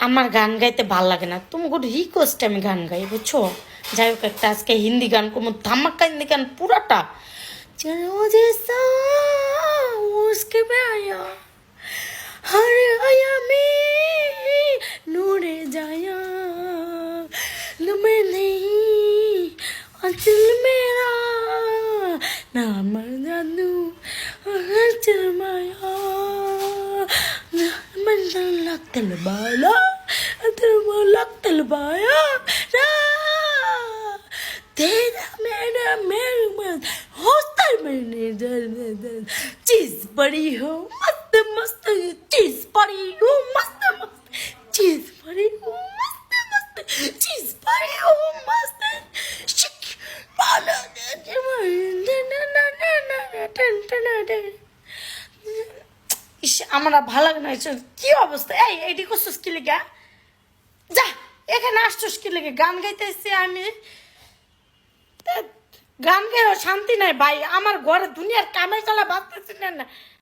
আমার গান গাইতে ভাল লাগে না, তুমি গুড রিকোয়েস্ট আমি গান গাই, বুঝছো? যাই হোক, একটা আজকে হিন্দি গান কোনো ধামাক্কা হিন্দি গান পুরাটা। चलो जैसा उसके में आया हर आया में नूरे जाया मैं नहीं अचल मेरा नाम जानू अचल माया मन लगतल बाला लगतल बाया तेरा मेरा मेरे मत हॉस्टल में चीज पड़ी हो मस्त मस्त चीज पड़ी हो मस्त मस्त चीज पड़ी हो मस्त मस्त चीज पड़ी हो मस्त शिक पाला ইস, আমার আর ভালো লাগে না। কি অবস্থা? এইটি করছিস কি লেগে? যা, এখানে আসছিস কি লেগে? গান গাইতেছি আমি, গান গেয়েও শান্তি নাই ভাই। আমার ঘরে দুনিয়ার কামাই চলা বাঁচতেছি না।